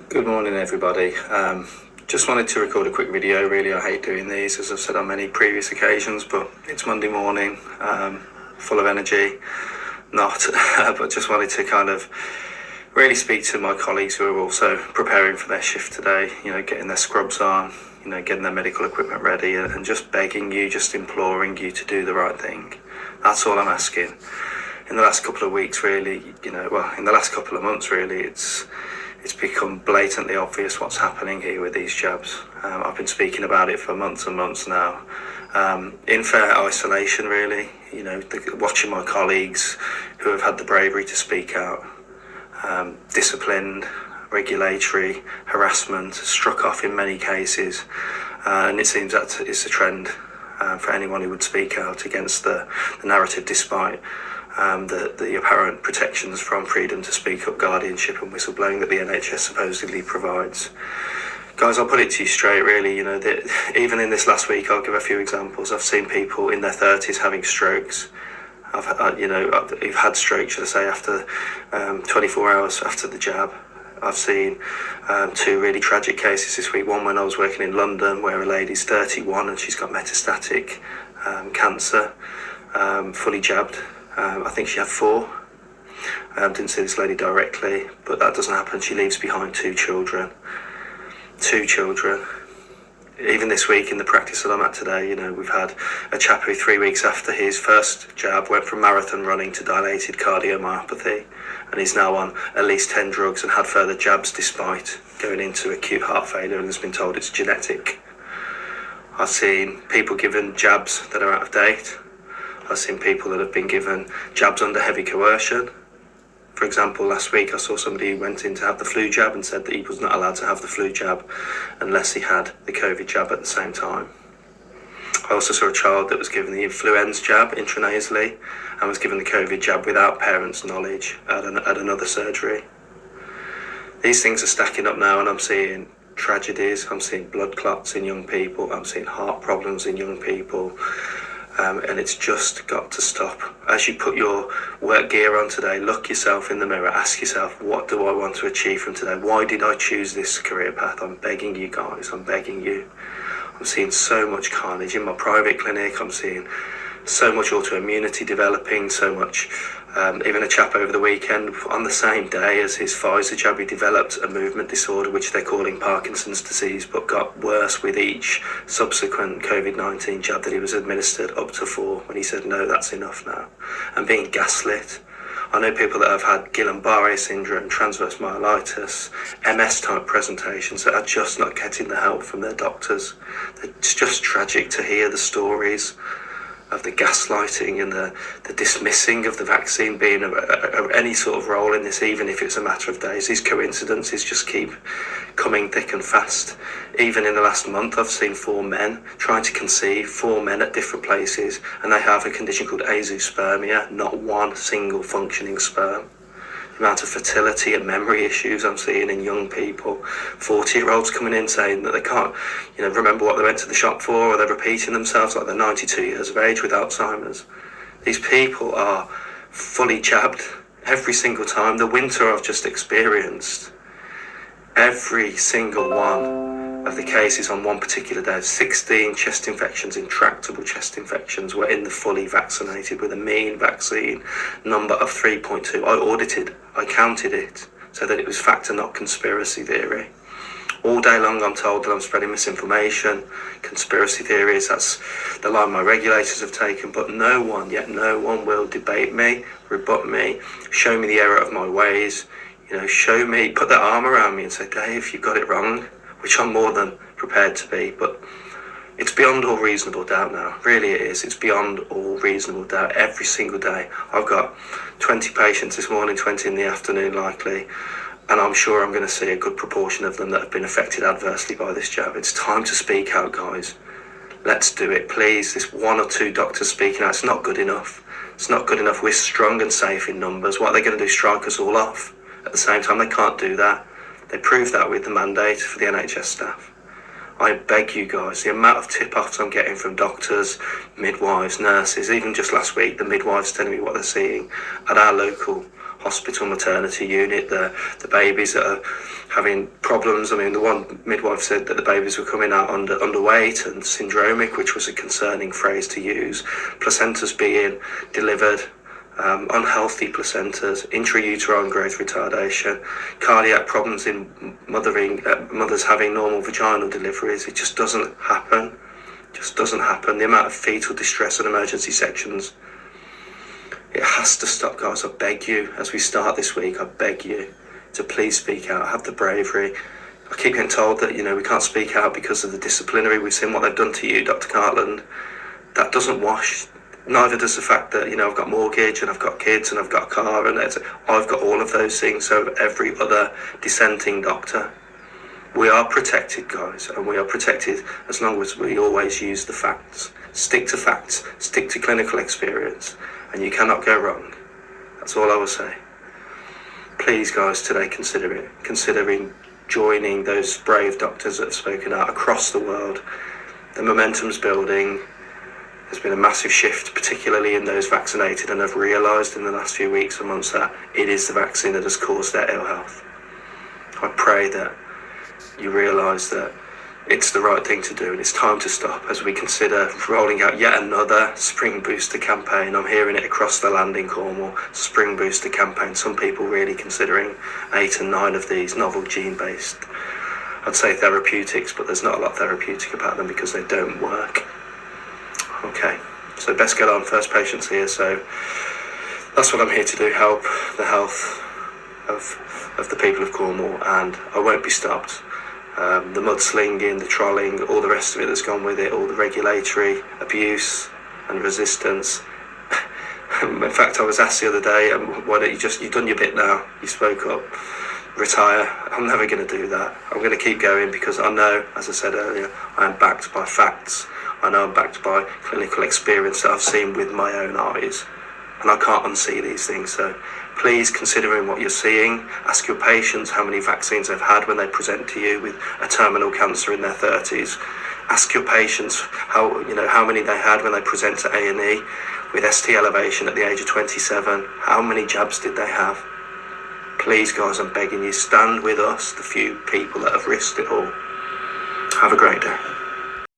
Good morning, everybody. Just wanted to record a quick video. Really, I hate doing these, as I've said on many previous occasions, but it's Monday morning, full of energy, not, but just wanted to kind of really speak to my colleagues who are also preparing for their shift today, getting their scrubs on, getting their medical equipment ready, and just begging you, just imploring you to do the right thing. That's all I'm asking. In the last couple of weeks, really, in the last couple of months, really, it's become blatantly obvious what's happening here with these jabs. I've been speaking about it for months and months now. In fair isolation, really, watching my colleagues who have had the bravery to speak out, disciplined, regulatory, harassment, struck off in many cases, and it seems that it's a trend for anyone who would speak out against the narrative, despite the apparent protections from freedom to speak up, guardianship and whistleblowing that the NHS supposedly provides. Guys, I'll put it to you straight, really, even in this last week, I'll give a few examples. I've seen people in their 30s having strokes. I've had strokes, should I say, after 24 hours after the jab. I've seen two really tragic cases this week. One when I was working in London, where a lady's 31 and she's got metastatic cancer, fully jabbed. I think she had 4. Didn't see this lady directly, but that doesn't happen. She leaves behind 2 children. 2 children. Even this week in the practice that I'm at today, we've had a chap who 3 weeks after his first jab went from marathon running to dilated cardiomyopathy, and he's now on at least 10 drugs and had further jabs despite going into acute heart failure and has been told it's genetic. I've seen people given jabs that are out of date. I've seen people that have been given jabs under heavy coercion. For example, last week I saw somebody who went in to have the flu jab and said that he was not allowed to have the flu jab unless he had the COVID jab at the same time. I also saw a child that was given the influenza jab intranasally and was given the COVID jab without parents' knowledge at another surgery. These things are stacking up now, and I'm seeing tragedies. I'm seeing blood clots in young people. I'm seeing heart problems in young people. And it's just got to stop. As you put your work gear on today, look yourself in the mirror, ask yourself, what do I want to achieve from today? Why did I choose this career path? I'm begging you guys, I'm begging you. I'm seeing so much carnage in my private clinic. I'm seeing so much autoimmunity developing, so much, even a chap over the weekend, on the same day as his Pfizer jab, he developed a movement disorder, which they're calling Parkinson's disease, but got worse with each subsequent COVID-19 jab that he was administered, up to 4, when he said, no, that's enough now, and being gaslit. I know people that have had Guillain-Barré syndrome, transverse myelitis, MS-type presentations that are just not getting the help from their doctors. It's just tragic to hear the stories of the gaslighting and the dismissing of the vaccine being any sort of role in this, even if it's a matter of days. These coincidences just keep coming thick and fast. Even in the last month, I've seen 4 men trying to conceive, 4 men at different places, and they have a condition called azoospermia, not one single functioning sperm. The amount of fertility and memory issues I'm seeing in young people, 40-year-olds coming in saying that they can't, remember what they went to the shop for, or they're repeating themselves like they're 92 years of age with Alzheimer's. These people are fully jabbed every single time. The winter I've just experienced, every single one of the cases on one particular day, 16 chest infections, intractable chest infections, were in the fully vaccinated with a mean vaccine number of 3.2. I counted it so that it was fact and not conspiracy theory. All day long I'm told that I'm spreading misinformation, conspiracy theories, that's the line my regulators have taken, but no one will debate me, rebut me, show me the error of my ways, show me, put their arm around me and say, Dave, you got it wrong, which I'm more than prepared to be, but it's beyond all reasonable doubt now. Really it is. It's beyond all reasonable doubt. Every single day. I've got 20 patients this morning, 20 in the afternoon likely, and I'm sure I'm going to see a good proportion of them that have been affected adversely by this jab. It's time to speak out, guys. Let's do it, please. This 1 or 2 doctors speaking out, it's not good enough. It's not good enough. We're strong and safe in numbers. What are they going to do, strike us all off? At the same time, they can't do that. They proved that with the mandate for the NHS staff. I beg you guys, the amount of tip-offs I'm getting from doctors, midwives, nurses, even just last week, the midwives telling me what they're seeing at our local hospital maternity unit, the babies that are having problems. I mean, the one midwife said that the babies were coming out underweight and syndromic, which was a concerning phrase to use. Placentas being delivered, unhealthy placentas, intrauterine growth retardation, cardiac problems in mothers having normal vaginal deliveries. It just doesn't happen. Just doesn't happen. The amount of fetal distress and emergency sections, it has to stop, guys. I beg you, as we start this week, I beg you to please speak out, have the bravery. I keep getting told that, we can't speak out because of the disciplinary. We've seen what they've done to you, Dr. Cartland. That doesn't wash. Neither does the fact that, I've got mortgage and I've got kids and I've got a car and I've got all of those things. So every other dissenting doctor. We are protected, guys, and we are protected as long as we always use the facts. Stick to facts, stick to clinical experience, and you cannot go wrong. That's all I will say. Please, guys, today considering joining those brave doctors that have spoken out across the world. The momentum's building. There's been a massive shift, particularly in those vaccinated, and I've realised in the last few weeks and months that it is the vaccine that has caused their ill health. I pray that you realise that it's the right thing to do, and it's time to stop as we consider rolling out yet another spring booster campaign. I'm hearing it across the land in Cornwall, spring booster campaign. Some people really considering 8 and 9 of these novel gene-based, I'd say therapeutics, but there's not a lot therapeutic about them because they don't work. Okay, so best get on, first patients here, so that's what I'm here to do, help the health of the people of Cornwall, and I won't be stopped. The mudslinging, the trolling, all the rest of it that's gone with it, all the regulatory abuse and resistance. In fact, I was asked the other day, why don't you've done your bit now, you spoke up, retire. I'm never going to do that. I'm going to keep going because I know, as I said earlier, I am backed by facts. I know I'm backed by clinical experience that I've seen with my own eyes, and I can't unsee these things. So please, considering what you're seeing, ask your patients how many vaccines they've had when they present to you with a terminal cancer in their 30s. Ask your patients how many they had when they present to A&E with ST elevation at the age of 27. How many jabs did they have? Please, guys, I'm begging you, stand with us, the few people that have risked it all. Have a great day.